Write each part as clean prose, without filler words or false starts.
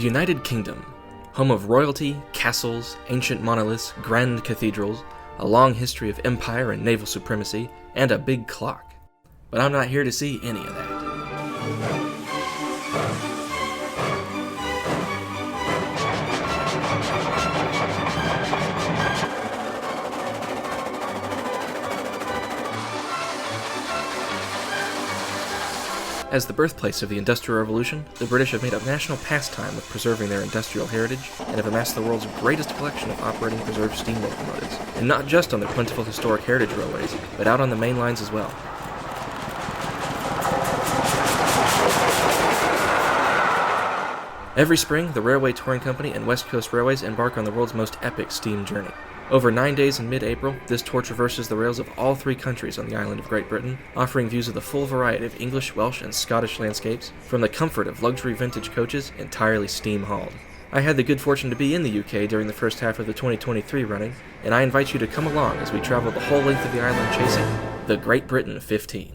United Kingdom, home of royalty, castles, ancient monoliths, grand cathedrals, a long history of empire and naval supremacy, and a big clock. But I'm not here to see any of that. As the birthplace of the Industrial Revolution, the British have made a national pastime of preserving their industrial heritage and have amassed the world's greatest collection of operating preserved steam locomotives, and not just on their plentiful historic heritage railways, but out on the main lines as well. Every spring, the Railway Touring Company and West Coast Railways embark on the world's most epic steam journey. Over 9 days in mid-April, this tour traverses the rails of all 3 countries on the island of Great Britain, offering views of the full variety of English, Welsh, and Scottish landscapes, from the comfort of luxury vintage coaches entirely steam-hauled. I had the good fortune to be in the UK during the first half of the 2023 running, and I invite you to come along as we travel the whole length of the island chasing the Great Britain 15.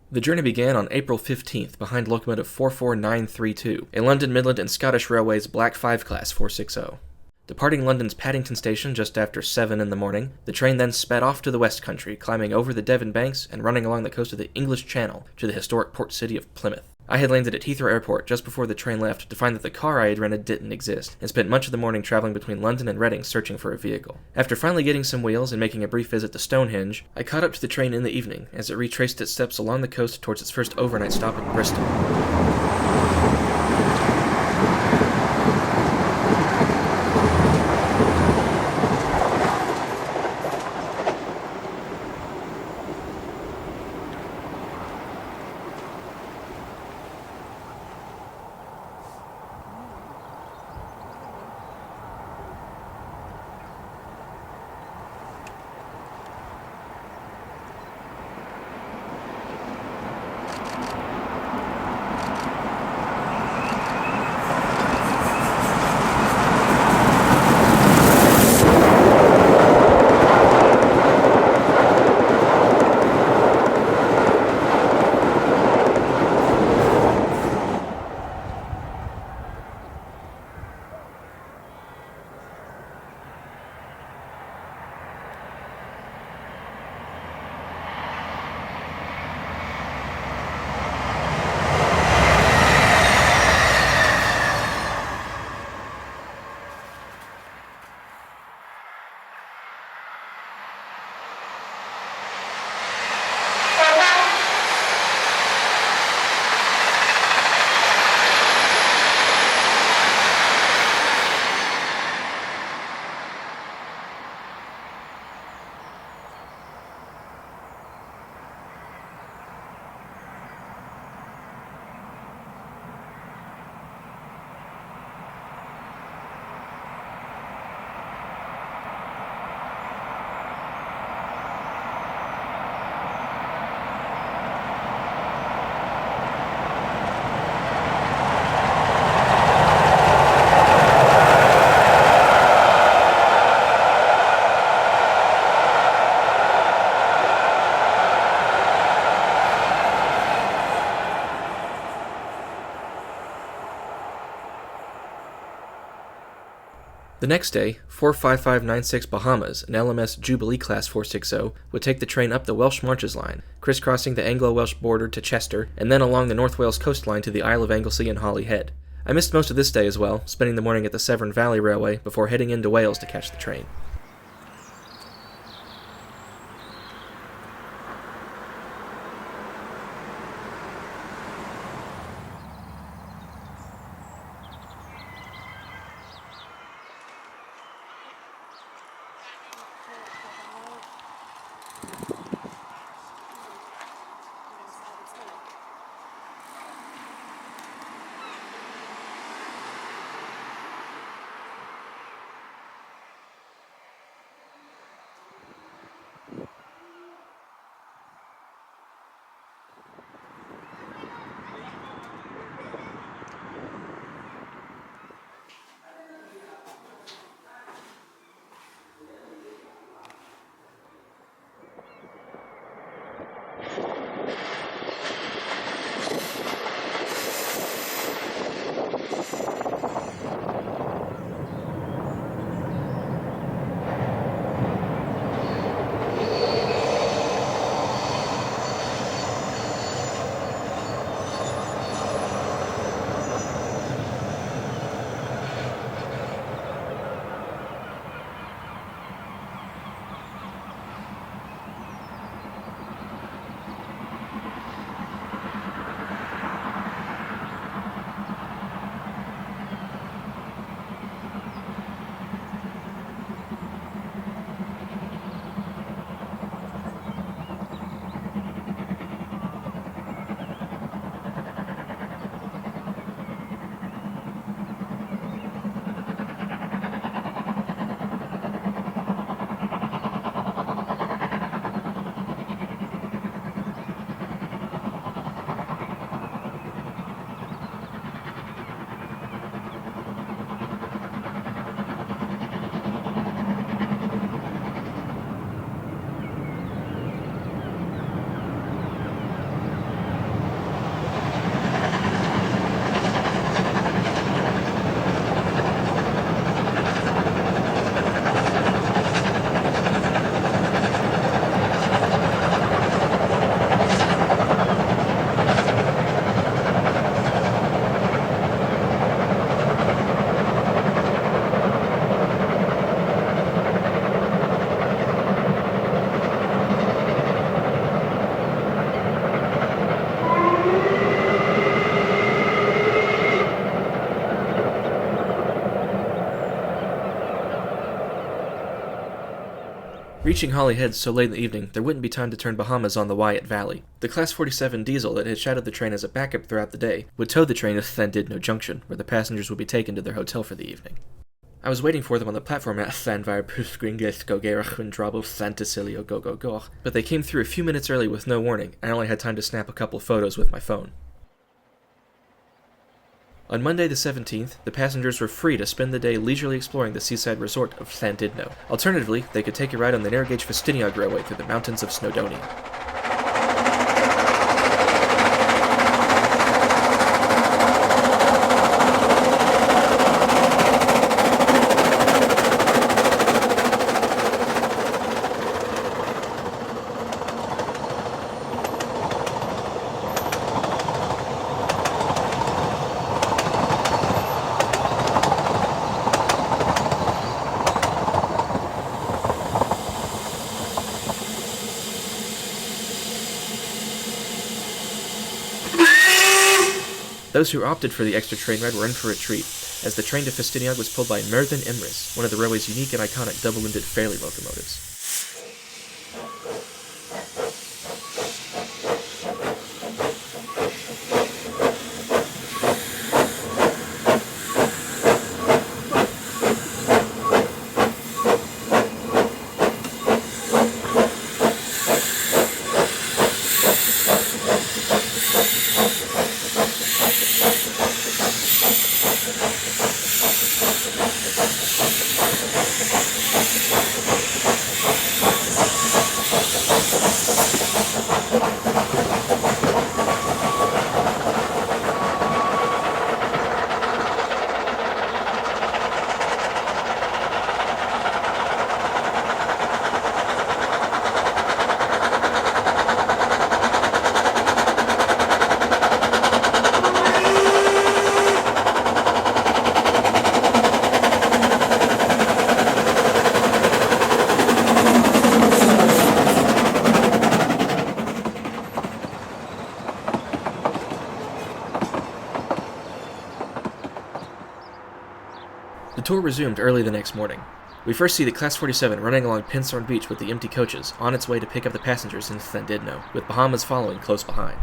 The journey began on April 15th behind locomotive 44932, a London Midland and Scottish Railways Black 5 Class 460. Departing London's Paddington Station just after 7 in the morning, the train then sped off to the West Country, climbing over the Devon banks and running along the coast of the English Channel to the historic port city of Plymouth. I had landed at Heathrow Airport just before the train left to find that the car I had rented didn't exist, and spent much of the morning traveling between London and Reading searching for a vehicle. After finally getting some wheels and making a brief visit to Stonehenge, I caught up to the train in the evening as it retraced its steps along the coast towards its first overnight stop in Bristol. The next day, 45596 Bahamas, an LMS Jubilee Class 460, would take the train up the Welsh Marches line, crisscrossing the Anglo-Welsh border to Chester, and then along the North Wales coastline to the Isle of Anglesey and Holyhead. I missed most of this day as well, spending the morning at the Severn Valley Railway before heading into Wales to catch the train. Reaching Holyhead so late in the evening, there wouldn't be time to turn Bahamas on the Wyatt Valley. The Class 47 diesel that had shadowed the train as a backup throughout the day would tow the train to Ffestiniog Junction, where the passengers would be taken to their hotel for the evening. I was waiting for them on the platform at Llanfair Pwsgwyngyll Gogeirach and Drabble Llantysilio Go, but they came through a few minutes early with no warning, and I only had time to snap a couple photos with my phone. On Monday the 17th, the passengers were free to spend the day leisurely exploring the seaside resort of Llandudno. Alternatively, they could take a ride on the narrow-gauge Ffestiniog Railway through the mountains of Snowdonia. Those who opted for the extra train ride were in for a treat, as the train to Ffestiniog was pulled by Merthin Imris, one of the railway's unique and iconic double-winded Fairlie locomotives. The tour resumed early the next morning. We first see the Class 47 running along Pinthorn Beach with the empty coaches, on its way to pick up the passengers in Llandudno, with Bahamas following close behind.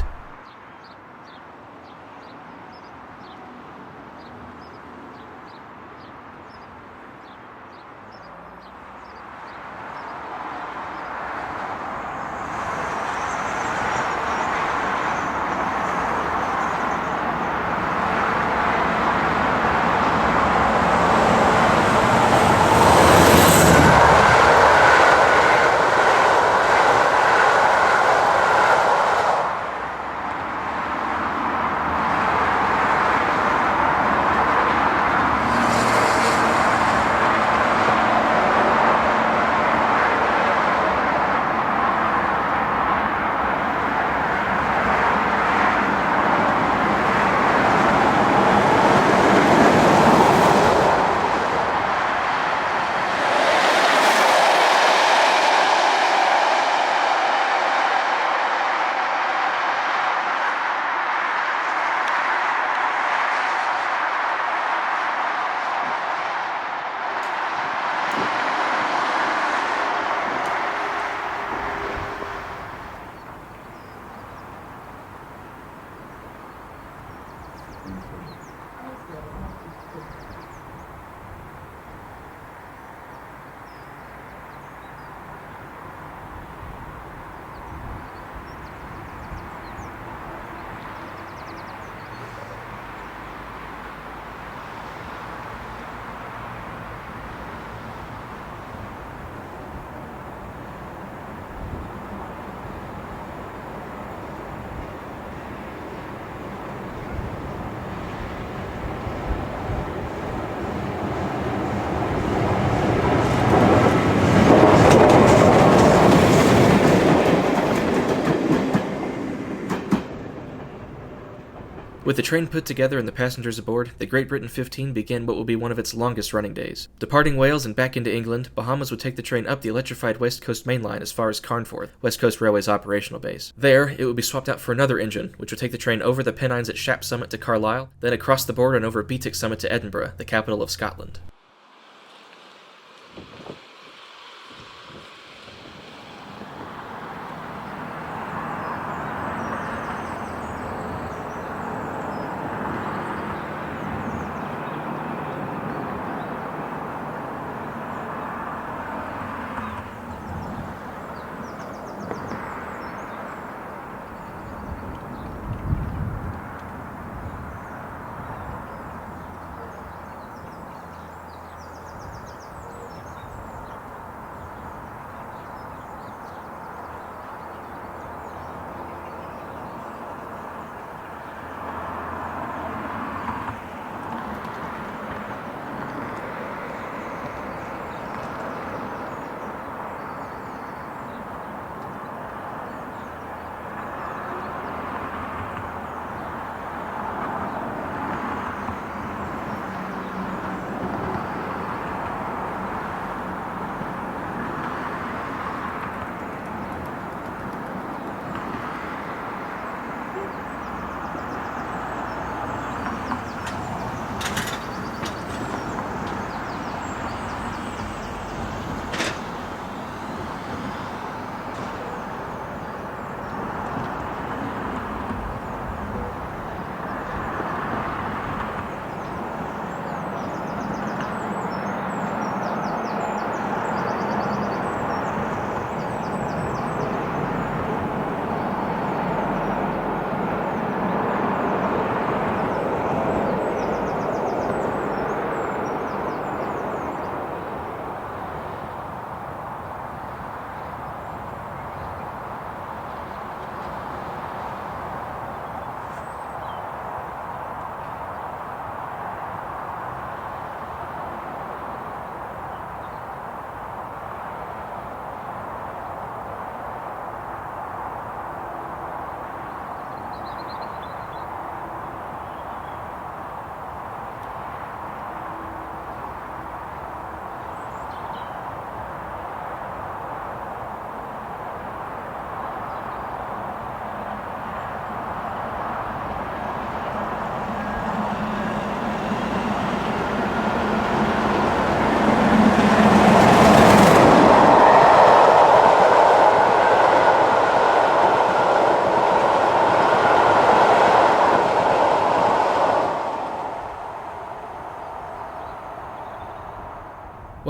With the train put together and the passengers aboard, the Great Britain 15 began what will be one of its longest running days. Departing Wales and back into England, Bahamas would take the train up the electrified West Coast mainline as far as Carnforth, West Coast Railway's operational base. There, it would be swapped out for another engine, which would take the train over the Pennines at Shap Summit to Carlisle, then across the border and over Beatick Summit to Edinburgh, the capital of Scotland.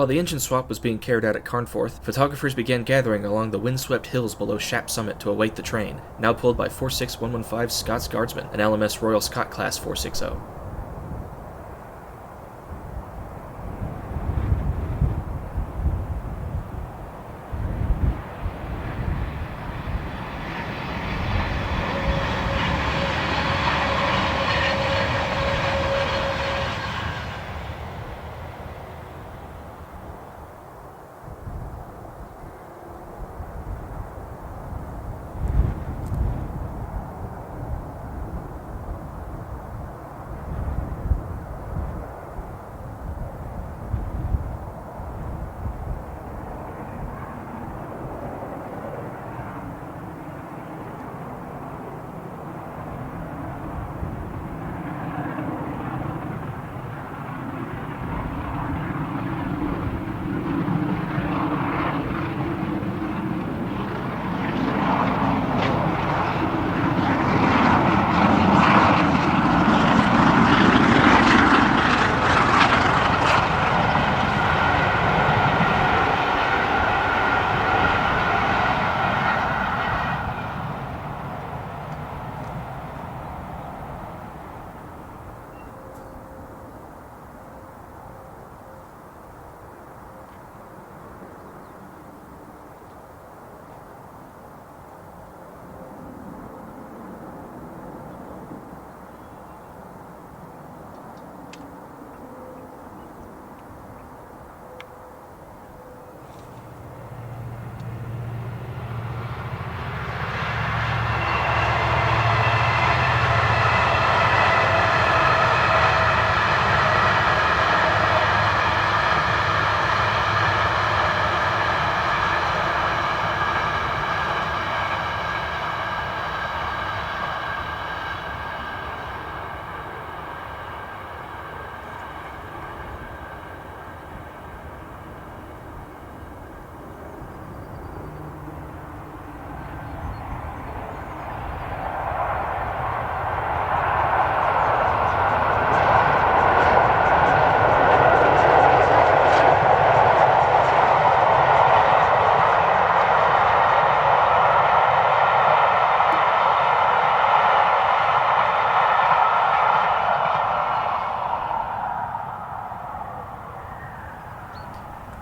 While the engine swap was being carried out at Carnforth, photographers began gathering along the windswept hills below Shap Summit to await the train, now pulled by 46115 Scots Guardsman, an LMS Royal Scot Class 460.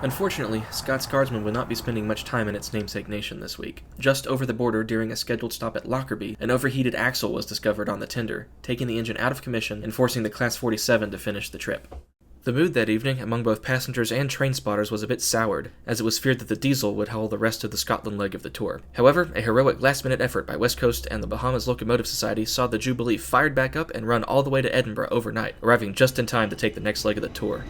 Unfortunately, Scots Guardsman would not be spending much time in its namesake nation this week. Just over the border during a scheduled stop at Lockerbie, an overheated axle was discovered on the tender, taking the engine out of commission and forcing the Class 47 to finish the trip. The mood that evening among both passengers and train spotters was a bit soured, as it was feared that the diesel would haul the rest of the Scotland leg of the tour. However, a heroic last-minute effort by West Coast and the Bahamas Locomotive Society saw the Jubilee fired back up and run all the way to Edinburgh overnight, arriving just in time to take the next leg of the tour.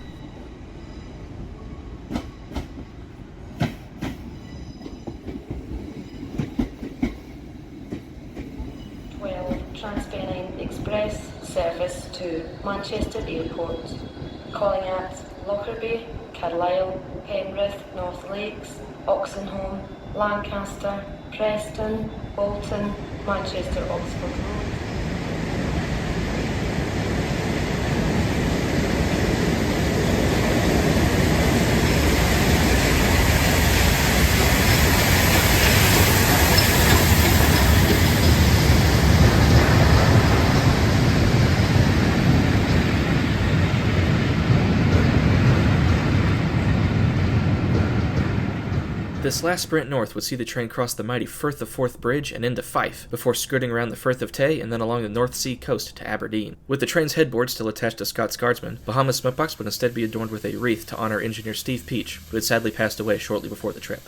Transpennine Express service to Manchester Airport, calling at Lockerbie, Carlisle, Penrith, North Lakes, Oxenholme, Lancaster, Preston, Bolton, Manchester Oxford Road. This last sprint north would see the train cross the mighty Firth of Forth bridge and into Fife, before skirting around the Firth of Tay and then along the North Sea coast to Aberdeen. With the train's headboard still attached to Scots Guardsman, Bahamas smokebox would instead be adorned with a wreath to honor engineer Steve Peach, who had sadly passed away shortly before the trip.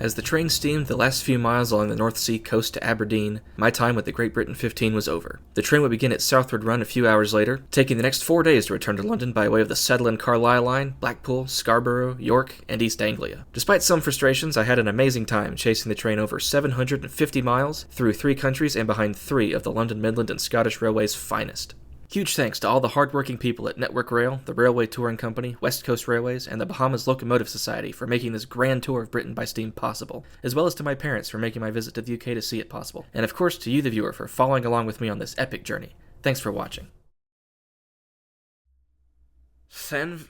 As the train steamed the last few miles along the North Sea coast to Aberdeen, my time with the Great Britain 15 was over. The train would begin its southward run a few hours later, taking the next 4 days to return to London by way of the Settle and Carlisle line, Blackpool, Scarborough, York, and East Anglia. Despite some frustrations, I had an amazing time chasing the train over 750 miles, through 3 countries, and behind 3 of the London, Midland, and Scottish Railway's finest. Huge thanks to all the hardworking people at Network Rail, the Railway Touring Company, West Coast Railways, and the Bahamas Locomotive Society for making this grand tour of Britain by steam possible, as well as to my parents for making my visit to the UK to see it possible, and of course to you the viewer for following along with me on this epic journey. Thanks for watching. Llanfair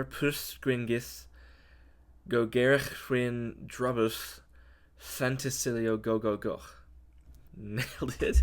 Pwrs go gerich rhin drobus Ffestiniog Railway. Nailed it.